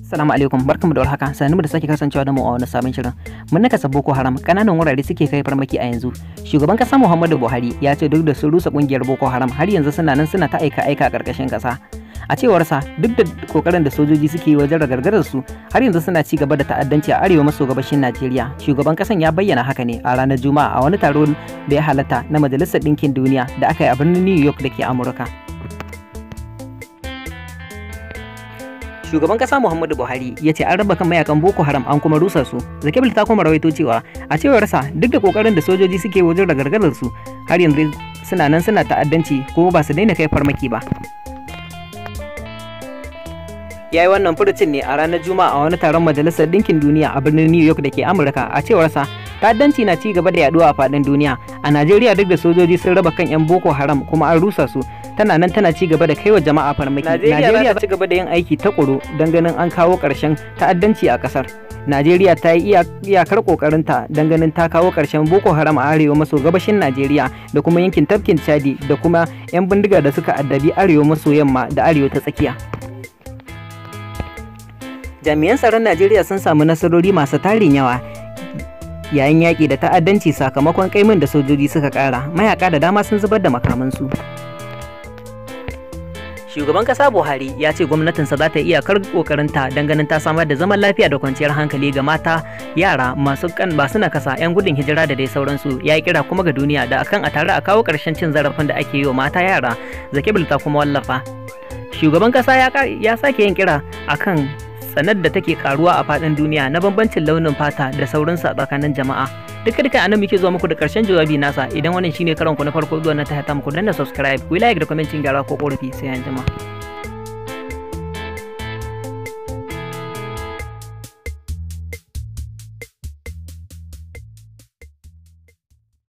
Assalamu alaikum, barkamu da warhaka. Sannu da sake kasancewa da mu a wani sabon shirin. Mun nakasa Boko Haram, kananan wurare suke kai farmaki a yanzu. Shugaban kasa Muhammadu Buhari ya ce duk da sun rusa kungiyar Boko Haram har yanzu suna nan suna ta aika a karkashin kasa. A cewarsa, duk da kokarin da sojoji suke yi wajen ragargazar su, har yanzu suna ci gaba da ta'addanci a arewa maso gabashin Najeriya. Shugaban kasan ya bayyana haka ne a ranar Juma'a a wani taro da ya halatta na Majalisar Ɗinkin Duniya da aka yi a birnin New York da ke Amurka. Shugaban kasa Muhammadu Buhari ya ce an raba kan mayakan Boko Haram an kuma rusa su. Zakebul ta kuma rawaito cewa a cewarsa duk da kokarin da sojoji suke wajen ragargazar su har yanzu suna nan suna ta'addanci kuma ba su daina kai farmaki ba. Ya yi wannan furucin ne a ranar Juma'a a wani taron Majalisar Ɗinkin Duniya a birnin New York da ke Amurka. A cewarsa ta'addanci na ci gaba da yaduwa a faɗin duniya. A Najeriya duk da sojoji sun raba kan 'yan Boko Haram kuma an rusa su, tana nan tana ci gaba da kai wa jama'a farmaki. Najeriya ta ci gaba da yin aiki ta ƙuro don ganin an kawo ƙarshen ta'addanci a ƙasar. Najeriya ta yi iyakar ƙoƙarinta don ganin ta kawo ƙarshen Boko Haram a arewa maso gabashin Najeriya da kuma yankin tafkin Chadi da kuma 'yan bindiga da suka addabi arewa maso yamma da arewa ta tsakiya. Jami'an tsaron Najeriya sun samu nasarori masu tarin yawa yayin yaƙi da ta'addanci sakamakon kaimin da sojoji suka ƙara. Mayaka da dama sun zubar da makamansu. Shugaban kasa Buhari ya ce gwamnatinsa za ta iya kokarinta don ganin ta samar da zaman lafiya da kwanciyar hankali ga mata, yara, masu nakasa, 'yan gudun hijira da dai sauransu. Ya yi kira kuma ga duniya da akan a tare a kawo ƙarshen cin zarafin da ake yi wa mata, yara. Zakebul ta kuma wallafa. Shugaban kasa ya sake yin kira akan sanar da take karuwa a faɗin duniya na bambancin launin fata da sauransu a tsakanin jama'a. Duka anan muke zuwa muku da ƙarshen jawabi nasa. Idan wannan shine karon ku na farko zuwa na ta muku danna subscribe, ku like da comment, gyara ko korafi sai an jima.